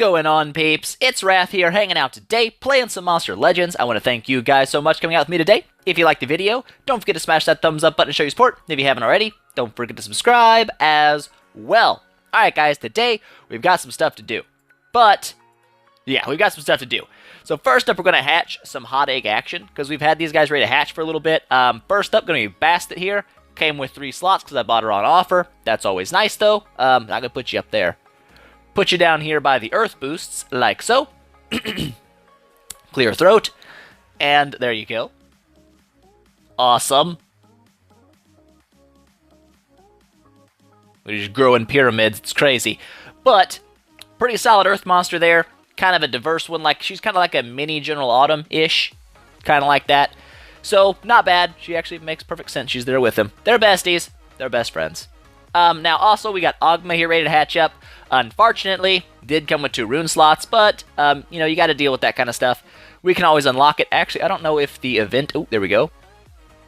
going on, peeps? It's Wrath here, hanging out today, playing some Monster Legends. I want to thank you guys so much for coming out with me today. If you liked the video, don't forget to smash that thumbs up button to show your support. If you haven't already, don't forget to subscribe as well. Alright guys, today we've got some stuff to do. But, yeah, we've got some stuff to do. So first up, we're going to hatch some hot egg action, because we've had these guys ready to hatch for a little bit. First up, going to be Bastet here. Came with 3 slots because I bought her on offer. That's always nice, though. Not going to put you up there. Put you down here by the earth boosts, like so. Clear throat. And there you go. Awesome. We're just growing pyramids. It's crazy. But, pretty solid earth monster there. Kind of a diverse one. Like she's kind of like a mini General Autumn-ish. Kind of like that. So, not bad. She actually makes perfect sense. She's there with him. They're besties. They're best friends. Now, also, we got Oghma here ready to hatch up. Unfortunately, did come with 2 rune slots, but, you know, you got to deal with that kind of stuff. We can always unlock it. Actually, I don't know if the event... Oh, there we go.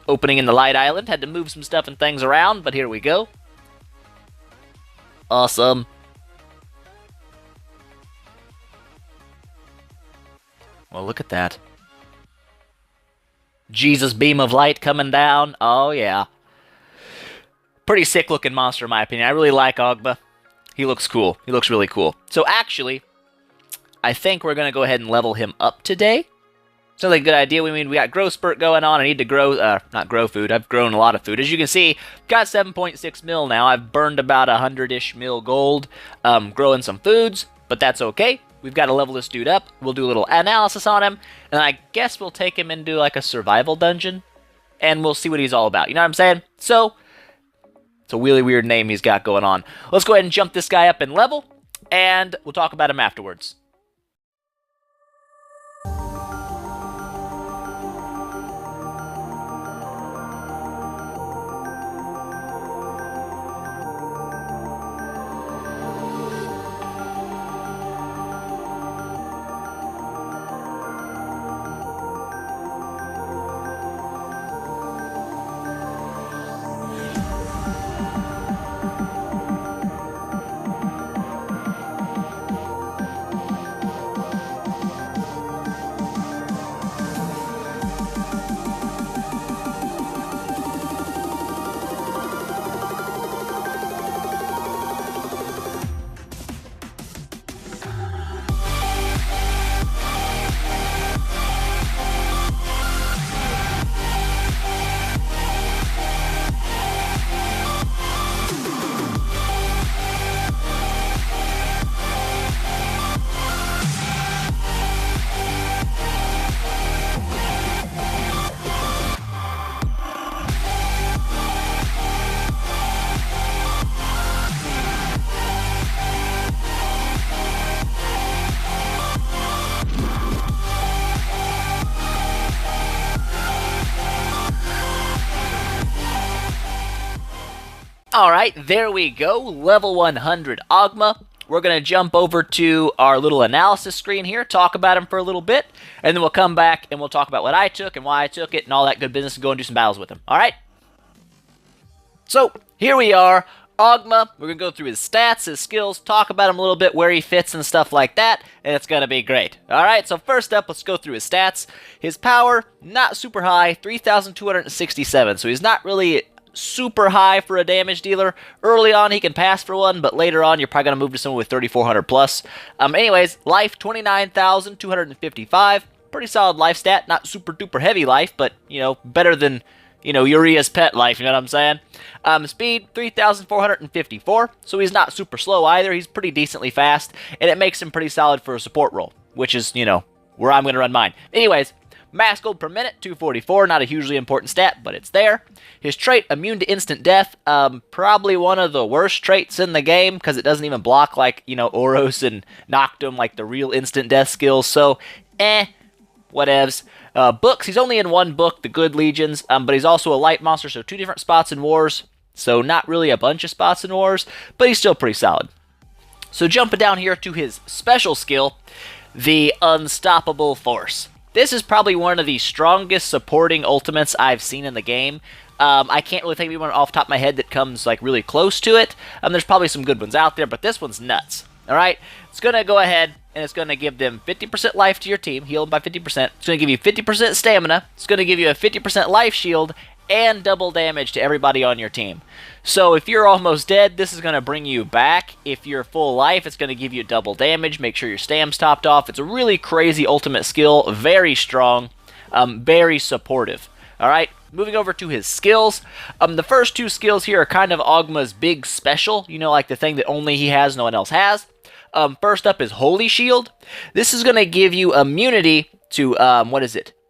Opening in the Light Island. Had to move some stuff and things around, but here we go. Awesome. Well, look at that. Jesus beam of light coming down. Oh, yeah. Pretty sick looking monster in my opinion. I really like Oghma. He looks cool. He looks really cool. So actually, I think we're going to go ahead and level him up today. Sounds like a good idea. We got growth spurt going on. I need to grow, not grow food. I've grown a lot of food. As you can see, got 7.6 mil now. I've burned about 100-ish mil gold growing some foods, but that's okay. We've got to level this dude up. We'll do a little analysis on him, and I guess we'll take him into like a survival dungeon, and we'll see what he's all about. You know what I'm saying? So, it's a really weird name he's got going on. Let's go ahead and jump this guy up in level, and we'll talk about him afterwards. Alright, there we go, level 100 Oghma. We're going to jump over to our little analysis screen here, talk about him for a little bit, and then we'll come back and we'll talk about what I took and why I took it and all that good business and go and do some battles with him. Alright? So, here we are, Oghma. We're going to go through his stats, his skills, talk about him a little bit, where he fits and stuff like that, and it's going to be great. Alright, so first up, let's go through his stats. His power, not super high, 3,267, so he's not really super high for a damage dealer. Early on, he can pass for one, but later on, you're probably going to move to someone with 3,400 plus. Anyways, life, 29,255. Pretty solid life stat. Not super duper heavy life, but, you know, better than, you know, Uria's pet life, you know what I'm saying? Speed, 3,454. So he's not super slow either. He's pretty decently fast, and it makes him pretty solid for a support role, which is, you know, where I'm going to run mine. Anyways, mass gold per minute, 244, not a hugely important stat, but it's there. His trait, immune to instant death, probably one of the worst traits in the game, because it doesn't even block, like, you know, Oros and Noctum, like the real instant death skills, so, whatevs. Books, he's only in 1 book, the Good Legions, but he's also a light monster, so 2 different spots in Wars, so not really a bunch of spots in Wars, but he's still pretty solid. So jumping down here to his special skill, the Unstoppable Force. This is probably one of the strongest supporting ultimates I've seen in the game. I can't really think of anyone off the top of my head that comes like really close to it. There's probably some good ones out there, but this one's nuts. Alright, it's going to go ahead and it's going to give them 50% life to your team, heal them by 50%. It's going to give you 50% stamina. It's going to give you a 50% life shield and double damage to everybody on your team. So if you're almost dead, this is going to bring you back. If you're full life, it's going to give you double damage. Make sure your stam's topped off. It's a really crazy ultimate skill, very strong, very supportive. Alright, moving over to his skills. The first two skills here are kind of Oghma's big special, you know, like the thing that only he has, no one else has. First up is Holy Shield. This is going to give you immunity to,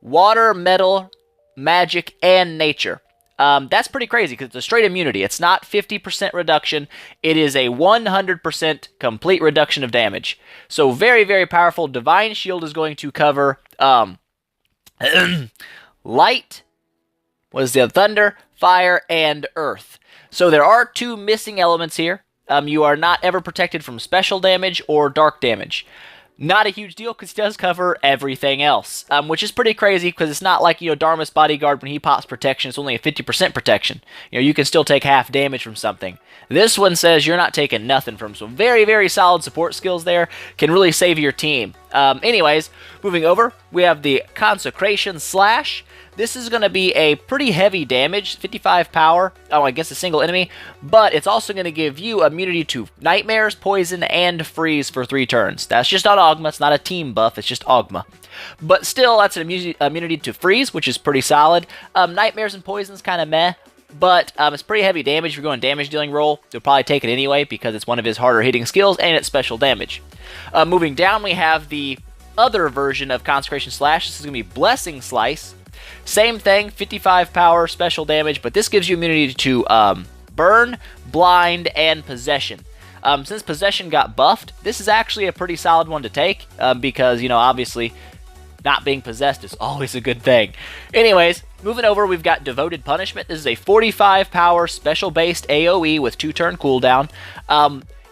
water, metal, magic, and nature. That's pretty crazy because it's a straight immunity. It's not 50% reduction. It is a 100% complete reduction of damage. So very, very powerful. Divine Shield is going to cover light, thunder, fire, and earth. So there are two missing elements here. You are not ever protected from special damage or dark damage. Not a huge deal because he does cover everything else, which is pretty crazy because it's not like, Dharma's bodyguard when he pops protection, it's only a 50% protection. You can still take half damage from something. This one says you're not taking nothing from, so very, very solid support skills there. Can really save your team. Anyways, moving over, we have the Consecration Slash. This is going to be a pretty heavy damage, 55 power, against a single enemy, but it's also going to give you immunity to nightmares, poison, and freeze for 3 turns. That's just on Oghma. It's not a team buff. It's just Oghma. But still, that's an immunity to freeze, which is pretty solid. Nightmares and poison's kind of meh, but it's pretty heavy damage. If you're going damage dealing roll, you'll probably take it anyway because it's one of his harder hitting skills and it's special damage. Moving down, we have the other version of Consecration Slash. This is going to be Blessing Slice. Same thing, 55 power, special damage, but this gives you immunity to burn, blind, and possession. Since possession got buffed, this is actually a pretty solid one to take because, obviously, not being possessed is always a good thing. Anyways, moving over, we've got Devoted Punishment. This is a 45 power, special-based AoE with 2-turn cooldown.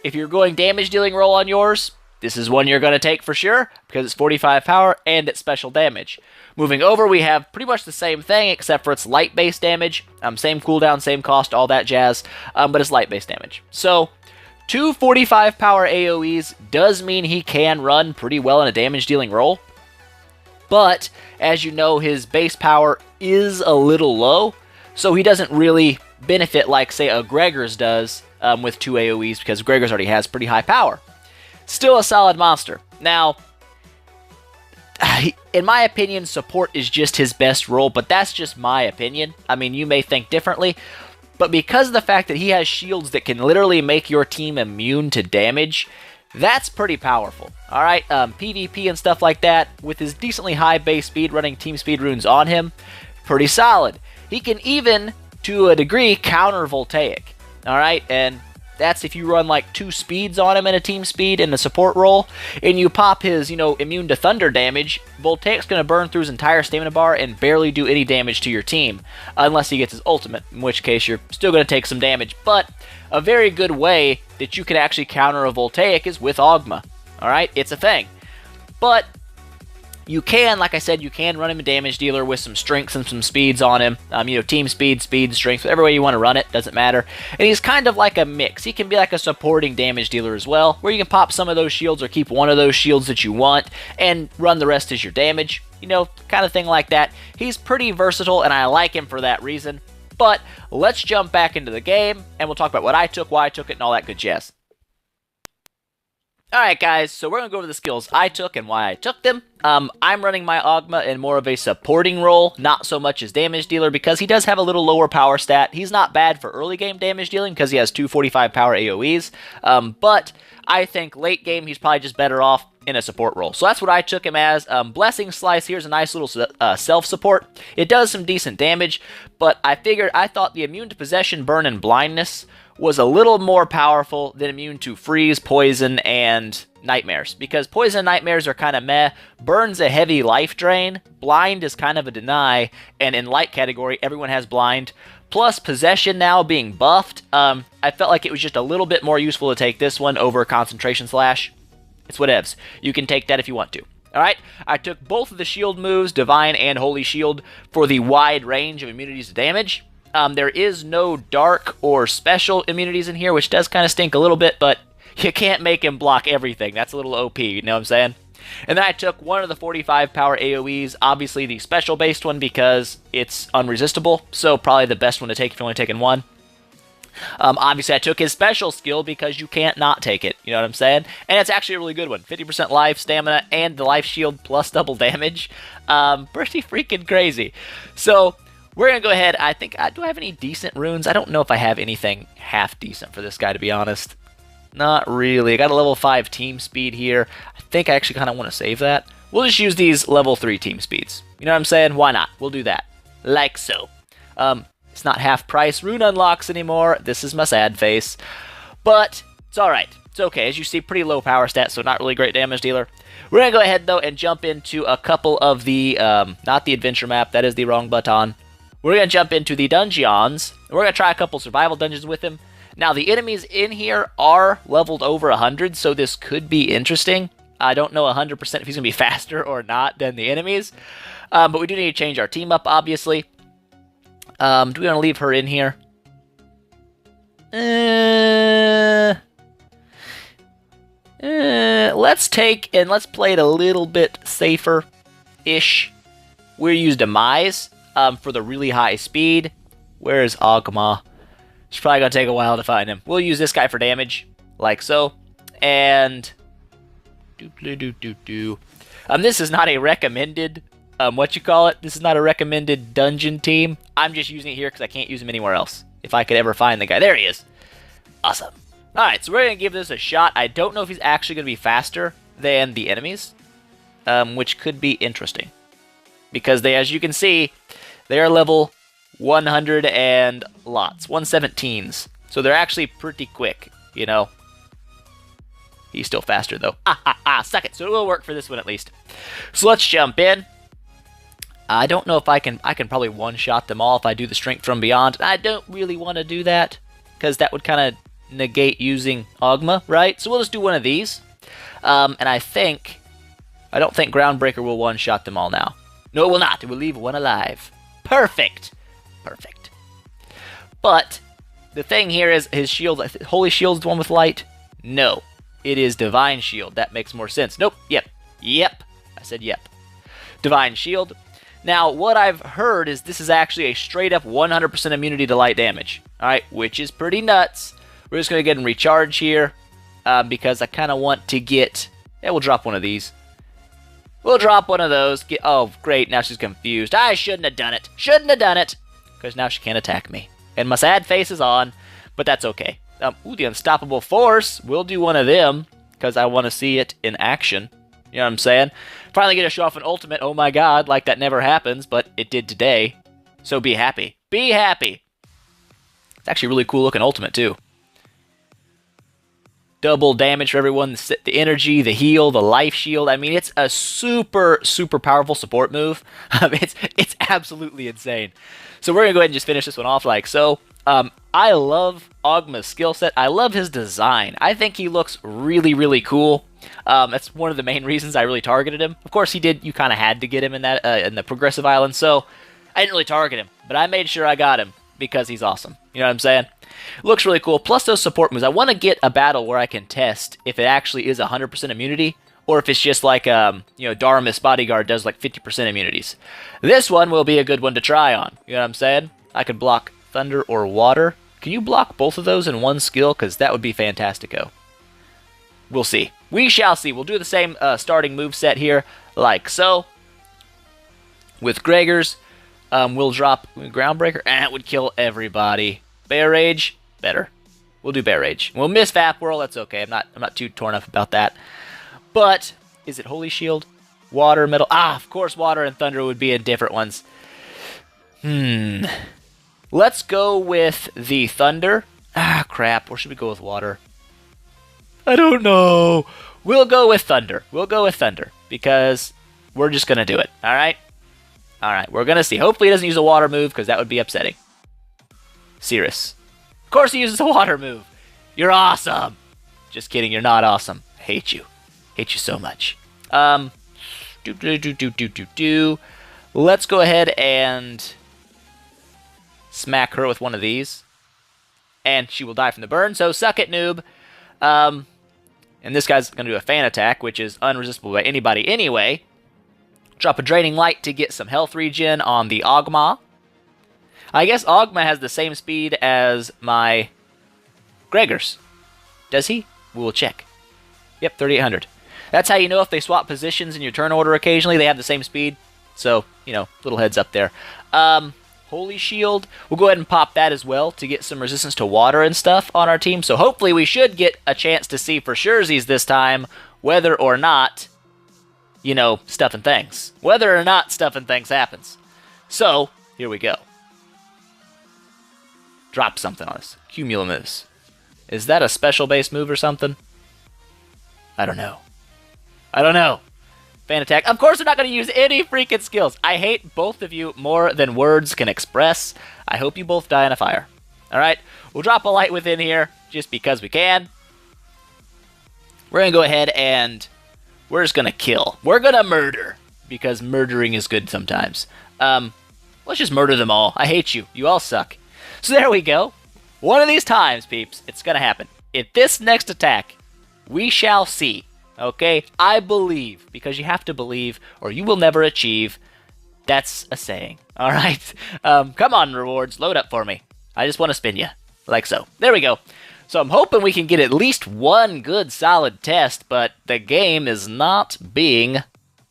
If you're going damage dealing roll on yours, this is one you're going to take for sure because it's 45 power and it's special damage. Moving over, we have pretty much the same thing except for it's light-based damage. Same cooldown, same cost, all that jazz, but it's light-based damage. So, 2 45 power AoEs does mean he can run pretty well in a damage-dealing role. But, as you know, his base power is a little low, so he doesn't really benefit like, say, a Gregor's does with 2 AoEs because Gregor's already has pretty high power. Still a solid monster. Now, in my opinion, support is just his best role, but that's just my opinion. I mean, you may think differently, but because of the fact that he has shields that can literally make your team immune to damage, that's pretty powerful. Alright, PvP and stuff like that, with his decently high base speed running team speed runes on him, pretty solid. He can even, to a degree, counter Voltaic. Alright, and that's if you run like 2 speeds on him in a team speed in the support role, and you pop his, immune to thunder damage, Voltaic's going to burn through his entire stamina bar and barely do any damage to your team, unless he gets his ultimate, in which case you're still going to take some damage. But a very good way that you can actually counter a Voltaic is with Oghma. Alright, it's a thing. But you can, like I said, you can run him a damage dealer with some strengths and some speeds on him. Team speed, strength, whatever way you want to run it, doesn't matter. And he's kind of like a mix. He can be like a supporting damage dealer as well, where you can pop some of those shields or keep one of those shields that you want and run the rest as your damage. Kind of thing like that. He's pretty versatile, and I like him for that reason. But let's jump back into the game, and we'll talk about what I took, why I took it, and all that good jazz. Alright guys, so we're going to go over the skills I took and why I took them. I'm running my Oghma in more of a supporting role, not so much as damage dealer, because he does have a little lower power stat. He's not bad for early game damage dealing because he has 2 45 power AoEs, but I think late game he's probably just better off in a support role. So that's what I took him as. Blessing Slice, here's a nice little self-support. It does some decent damage, but I thought the immune to possession, burn, and blindness was a little more powerful than immune to freeze, poison, and nightmares. Because poison and nightmares are kind of meh. Burn's a heavy life drain. Blind is kind of a deny. And in light category, everyone has blind. Plus possession now being buffed. I felt like it was just a little bit more useful to take this one over Concentration Slash. It's whatevs. You can take that if you want to. Alright, I took both of the shield moves, Divine and Holy Shield, for the wide range of immunities to damage. There is no dark or special immunities in here, which does kind of stink a little bit, but You can't make him block everything. That's a little OP, you know what I'm saying? And then I took one of the 45 power AoEs, obviously the special based one because it's unresistible, so probably the best one to take if you're only taking one. Obviously I took his special skill because you can't not take it, you know what I'm saying? And it's actually a really good one. 50% life, stamina, and the life shield plus double damage. Pretty freaking crazy. So we're going to go ahead. I think, do I have any decent runes? I don't know if I have anything half decent for this guy, to be honest. Not really. I got a level 5 team speed here. I think I actually kind of want to save that. We'll just use these level 3 team speeds. You know what I'm saying? Why not? We'll do that. Like so. It's not half price rune unlocks anymore. This is my sad face. But it's alright. It's okay. As you see, pretty low power stats, so not really great damage dealer. We're going to go ahead, though, and jump into a couple of the, not the adventure map. That is the wrong button. We're going to jump into the dungeons. We're going to try a couple survival dungeons with him. Now, the enemies in here are leveled over 100, so this could be interesting. I don't know 100% if he's going to be faster or not than the enemies. But we do need to change our team up, obviously. Do we want to leave her in here? Let's take and let's play it a little bit safer-ish. We'll use Demise for the really high speed. Where is Oghma? It's probably going to take a while to find him. We'll use this guy for damage, like so. And this is not a recommended this is not a recommended dungeon team. I'm just using it here because I can't use him anywhere else. If I could ever find the guy. There he is. Awesome. Alright, so we're going to give this a shot. I don't know if he's actually going to be faster than the enemies, which could be interesting. Because they, as you can see, they are level 100 and lots. 117s. So they're actually pretty quick, you know. He's still faster, though. Suck it. So it will work for this one, at least. So let's jump in. I don't know if I can probably one-shot them all if I do the Strength from Beyond. I don't really want to do that, because that would kind of negate using Oghma, right? So we'll just do one of these. And I don't think Groundbreaker will one-shot them all now. No, it will not. It will leave one alive. Perfect. Perfect. But the thing here is his shield, Holy Shield's the one with light? No. It is Divine Shield. That makes more sense. Nope. Yep. I said yep. Divine Shield. Now, what I've heard is this is actually a straight-up 100% immunity to light damage. Alright, which is pretty nuts. We're just going to get and recharge here, because I kind of want to get... Yeah, we'll drop one of these. We'll drop one of those. Oh, great, now she's confused. I shouldn't have done it. Because now she can't attack me. And my sad face is on, but that's okay. The Unstoppable Force. We'll do one of them, because I want to see it in action. You know what I'm saying? Finally get to show off an ultimate. Oh my god, like that never happens, but it did today. So be happy. Be happy! It's actually a really cool looking ultimate, too. Double damage for everyone. The energy, the heal, the life shield. I mean, it's a super, super powerful support move. It's absolutely insane. So we're going to go ahead and just finish this one off like so. I love Oghma's skill set. I love his design. I think he looks really, really cool. That's one of the main reasons I really targeted him. Of course, you kind of had to get him in that in the Progressive Island, so I didn't really target him. But I made sure I got him because he's awesome. You know what I'm saying? Looks really cool. Plus those support moves. I want to get a battle where I can test if it actually is 100% immunity, or if it's just like, Dharma's Bodyguard does like 50% immunities. This one will be a good one to try on. You know what I'm saying? I could block thunder or water. Can you block both of those in one skill? Because that would be fantastico. We'll see. We shall see. We'll do the same starting move set here, like so. With Gregor's, we'll drop Groundbreaker, and it would kill everybody. Bear Rage, better. We'll do Bear Rage. We'll miss Vap Whirl. That's okay. I'm not too torn up about that. But is it Holy Shield? Water, Metal? Of course, Water and Thunder would be in different ones. Let's go with the Thunder. Crap. Or should we go with Water? I don't know. We'll go with Thunder. Because we're just going to do it. Alright? Alright, we're going to see. Hopefully he doesn't use a water move, because that would be upsetting. Cirrus. Of course he uses a water move. You're awesome. Just kidding, you're not awesome. I hate you. Hate you so much. Let's go ahead and smack her with one of these. And she will die from the burn, so suck it, noob. And this guy's going to do a fan attack, which is unresistible by anybody anyway. Drop a Draining Light to get some health regen on the Oghma. I guess Oghma has the same speed as my Gregors. Does he? We'll check. Yep, 3,800. That's how you know if they swap positions in your turn order occasionally. They have the same speed. So, little heads up there. Holy Shield. We'll go ahead and pop that as well to get some resistance to water and stuff on our team. So hopefully we should get a chance to see for surezies this time whether or not, stuff and things. Whether or not stuff and things happens. So, here we go. Drop something on us. Cumulonimbus. Is that a special base move or something? I don't know. Fan attack. Of course, they're not going to use any freaking skills. I hate both of you more than words can express. I hope you both die in a fire. All right? We'll drop a light within here just because we can. We're going to go ahead and we're just going to kill. We're going to murder because murdering is good sometimes. Let's just murder them all. I hate you. You all suck. So there we go. One of these times, peeps, it's going to happen. If this next attack, we shall see. Okay? I believe, because you have to believe, or you will never achieve. That's a saying. Alright? Come on, rewards. Load up for me. I just want to spin you. Like so. There we go. So I'm hoping we can get at least one good solid test, but the game is not being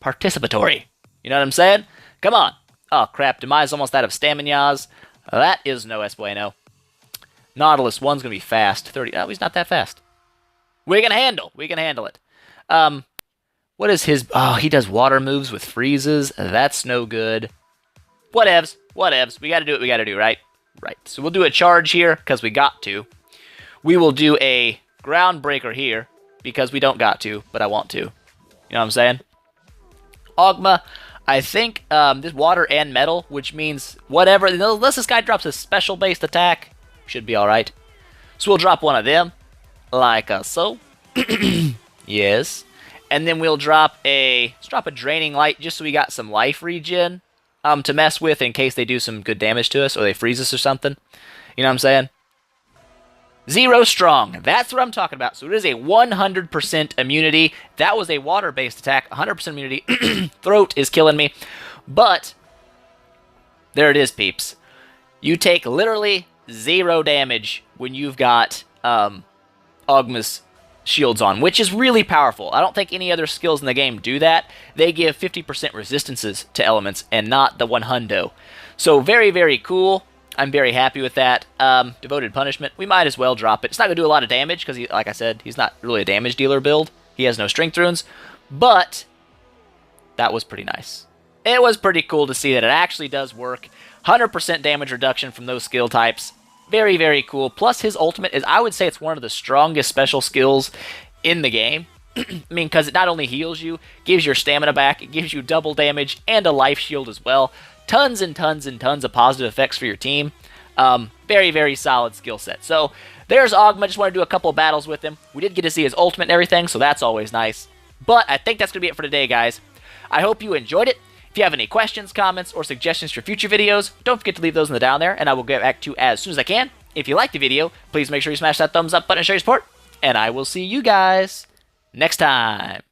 participatory. You know what I'm saying? Come on. Oh, crap. Demise almost out of staminas. That is no es bueno. Nautilus 1's going to be fast. 30. Oh, he's not that fast. We can handle it. What is his... Oh, he does water moves with freezes. That's no good. Whatevs. We got to do what we got to do, right? Right. So we'll do a charge here because we got to. We will do a groundbreaker here because we don't got to, but I want to. You know what I'm saying? Oghma, I think this water and metal, which means whatever. Unless this guy drops a special-based attack, should be all right. So we'll drop one of them, like so. Yes. And then we'll drop a Draining Light just so we got some life regen to mess with in case they do some good damage to us or they freeze us or something. You know what I'm saying? 0 strong. That's what I'm talking about. So it is a 100% immunity. That was a water-based attack. 100% immunity. Throat is killing me. But there it is, peeps. You take literally 0 damage when you've got Oghma's shields on, which is really powerful. I don't think any other skills in the game do that. They give 50% resistances to elements and not the 100. So very, very cool. I'm very happy with that. Devoted Punishment. We might as well drop it. It's not going to do a lot of damage because, like I said, he's not really a damage dealer build. He has no strength runes. But that was pretty nice. It was pretty cool to see that it actually does work. 100% damage reduction from those skill types. Very, very cool. Plus, his ultimate is, I would say it's one of the strongest special skills in the game. I mean, because it not only heals you, gives your stamina back, it gives you double damage and a life shield as well. Tons and tons and tons of positive effects for your team. Very, very solid skill set. So, there's Oghma. Just want to do a couple of battles with him. We did get to see his ultimate and everything, so that's always nice. But I think that's going to be it for today, guys. I hope you enjoyed it. If you have any questions, comments, or suggestions for future videos, don't forget to leave those in the down there, and I will get back to you as soon as I can. If you liked the video, please make sure you smash that thumbs up button and show your support, and I will see you guys next time.